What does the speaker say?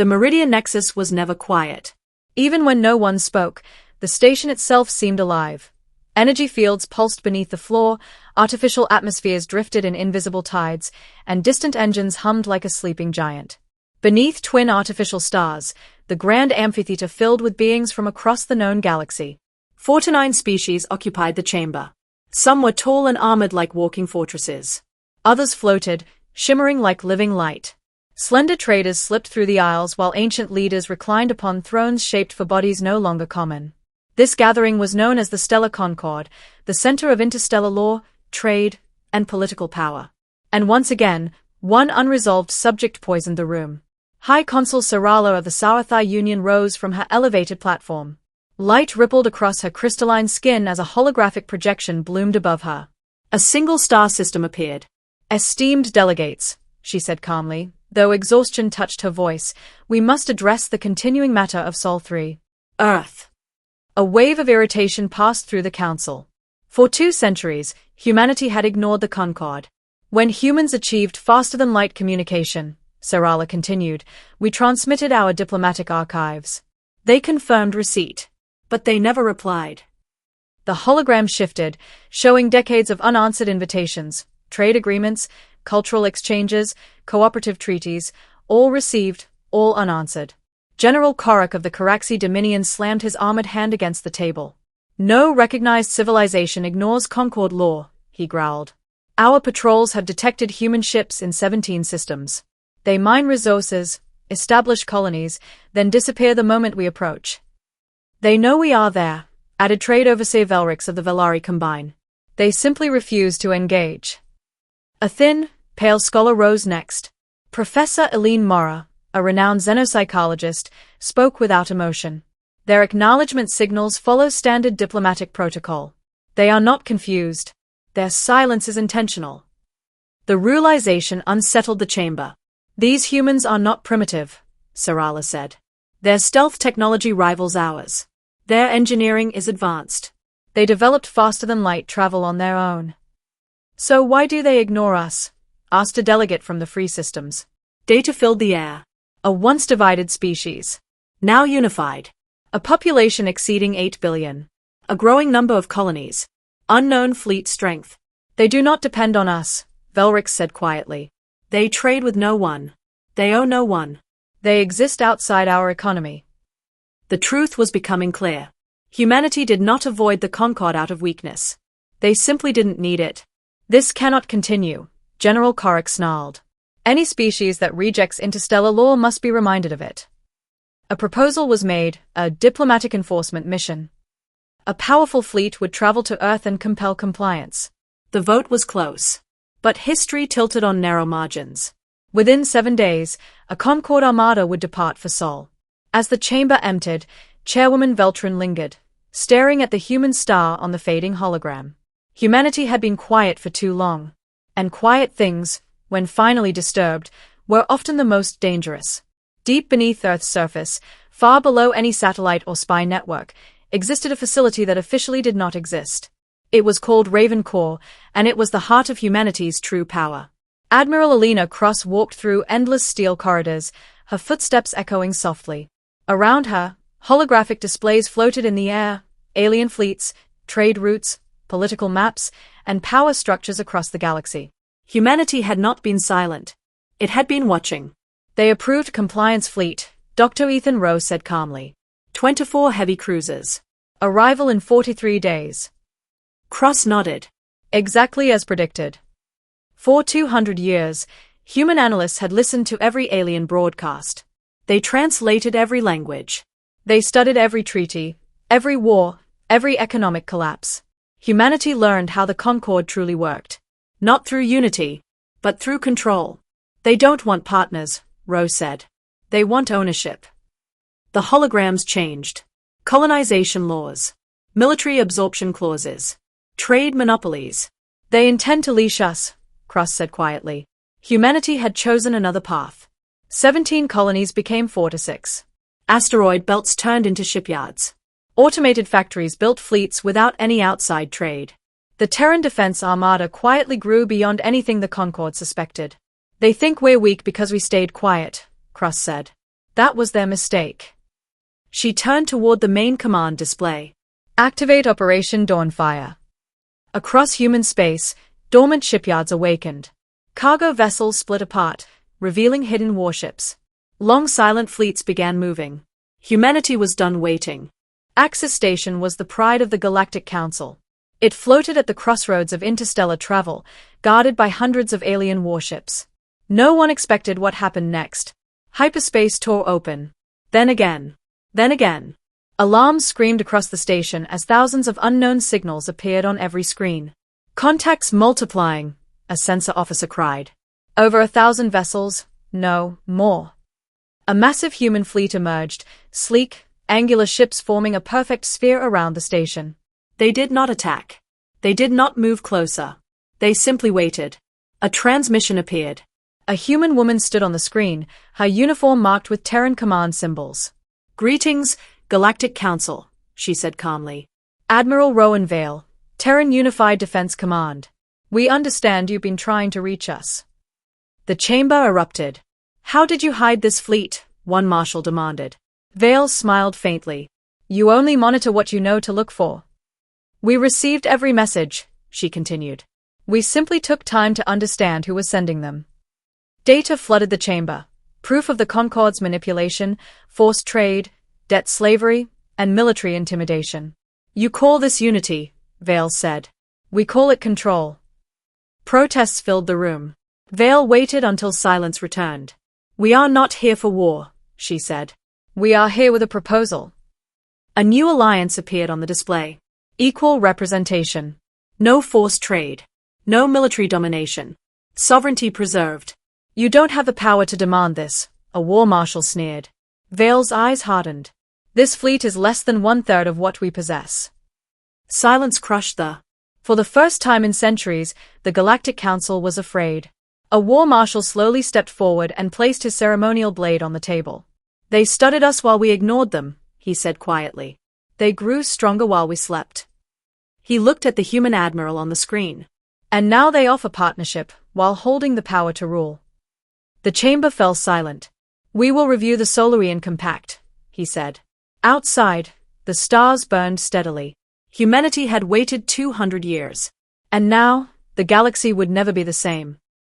The Meridian Nexus was never quiet. Even when no one spoke, the station itself seemed alive. Energy fields pulsed beneath the floor, artificial atmospheres drifted in invisible tides, and distant engines hummed like a sleeping giant. Beneath twin artificial stars, the grand amphitheater filled with beings from across the known galaxy. 49 species occupied the chamber. Some were tall and armored like walking fortresses. Others floated, shimmering like living light. Slender traders slipped through the aisles while ancient leaders reclined upon thrones shaped for bodies no longer common. This gathering was known as the Stellar Concord, the center of interstellar law, trade, and political power. And once again, one unresolved subject poisoned the room. High Consul Sarala of the Sci-Fi Union rose from her elevated platform. Light rippled across her crystalline skin as a holographic projection bloomed above her. A single star system appeared. "Esteemed delegates," she said calmly, though exhaustion touched her voice, "we must address the continuing matter of Sol 3. Earth." A wave of irritation passed through the council. For 2 centuries, humanity had ignored the Concord. When humans achieved faster-than-light communication, Sarala continued, we transmitted our diplomatic archives. They confirmed receipt. But they never replied. The hologram shifted, showing decades of unanswered invitations, trade agreements, cultural exchanges, cooperative treaties, all received, all unanswered. General Korak of the Karaxi Dominion slammed his armored hand against the table. "No recognized civilization ignores Concord law," he growled. "Our patrols have detected human ships in 17 systems. They mine resources, establish colonies, then disappear the moment we approach. They know we are there," added Trade Overseer Velrix of the Velari Combine. "They simply refuse to engage." A thin, pale scholar rose next. Professor Eileen Mora, a renowned xenopsychologist, spoke without emotion. Their acknowledgement signals follow standard diplomatic protocol. They are not confused. Their silence is intentional. The realization unsettled the chamber. "These humans are not primitive," Sarala said. "Their stealth technology rivals ours. Their engineering is advanced. They developed faster-than-light travel on their own." "So why do they ignore us?" asked a delegate from the free systems. Data filled the air. A once divided species. Now unified. A population exceeding 8 billion. A growing number of colonies. Unknown fleet strength. "They do not depend on us," Velrix said quietly. "They trade with no one. They owe no one. They exist outside our economy." The truth was becoming clear. Humanity did not avoid the Concord out of weakness. They simply didn't need it. "This cannot continue," General Korak snarled. "Any species that rejects interstellar law must be reminded of it." A proposal was made, a diplomatic enforcement mission. A powerful fleet would travel to Earth and compel compliance. The vote was close. But history tilted on narrow margins. Within 7 days, a Concord armada would depart for Sol. As the chamber emptied, Chairwoman Veltrin lingered, staring at the human star on the fading hologram. Humanity had been quiet for too long. And quiet things, when finally disturbed, were often the most dangerous. Deep beneath Earth's surface, far below any satellite or spy network, existed a facility that officially did not exist. It was called Raven Core, and it was the heart of humanity's true power. Admiral Alina Cross walked through endless steel corridors, her footsteps echoing softly. Around her, holographic displays floated in the air, alien fleets, trade routes, political maps, and power structures across the galaxy. Humanity had not been silent. It had been watching. "They approved compliance fleet," Dr. Ethan Rowe said calmly. 24 heavy cruisers. Arrival in 43 days. Cross nodded. "Exactly as predicted." For 200 years, human analysts had listened to every alien broadcast. They translated every language. They studied every treaty, every war, every economic collapse. Humanity learned how the Concord truly worked. Not through unity, but through control. "They don't want partners," Rose said. "They want ownership." The holograms changed. Colonization laws. Military absorption clauses. Trade monopolies. "They intend to leash us," Cross said quietly. Humanity had chosen another path. 17 colonies became 4 to 6. Asteroid belts turned into shipyards. Automated factories built fleets without any outside trade. The Terran Defense Armada quietly grew beyond anything the Concord suspected. "They think we're weak because we stayed quiet," Cross said. That was their mistake. She turned toward the main command display. Activate Operation Dawnfire. Across human space, dormant shipyards awakened. Cargo vessels split apart, revealing hidden warships. Long silent fleets began moving. Humanity was done waiting. Axis Station was the pride of the Galactic Council. It floated at the crossroads of interstellar travel, guarded by hundreds of alien warships. No one expected what happened next. Hyperspace tore open. Then again. Then again. Alarms screamed across the station as thousands of unknown signals appeared on every screen. Contacts multiplying, a sensor officer cried. Over 1,000 vessels, no, more. A massive human fleet emerged, sleek, angular ships forming a perfect sphere around the station. They did not attack. They did not move closer. They simply waited. A transmission appeared. A human woman stood on the screen, her uniform marked with Terran command symbols. Greetings, Galactic Council, she said calmly. Admiral Rowan Vale, Terran Unified Defense Command. We understand you've been trying to reach us. The chamber erupted. How did you hide this fleet? One marshal demanded. Vale smiled faintly. You only monitor what you know to look for. We received every message, she continued. We simply took time to understand who was sending them. Data flooded the chamber. Proof of the Concorde's manipulation, forced trade, debt slavery, and military intimidation. You call this unity, Vale said. We call it control. Protests filled the room. Vale waited until silence returned. We are not here for war, she said. We are here with a proposal. A new alliance appeared on the display. Equal representation. No forced trade. No military domination. Sovereignty preserved. You don't have the power to demand this, a war marshal sneered. Vale's eyes hardened. This fleet is less than 1/3 of what we possess. Silence crushed the. For the first time in centuries, the Galactic Council was afraid. A war marshal slowly stepped forward and placed his ceremonial blade on the table. They studied us while we ignored them, he said quietly. They grew stronger while we slept. He looked at the human admiral on the screen. And now they offer partnership, while holding the power to rule. The chamber fell silent. We will review the Solarian Compact, he said. Outside, the stars burned steadily. Humanity had waited 200 years. And now, the galaxy would never be the same.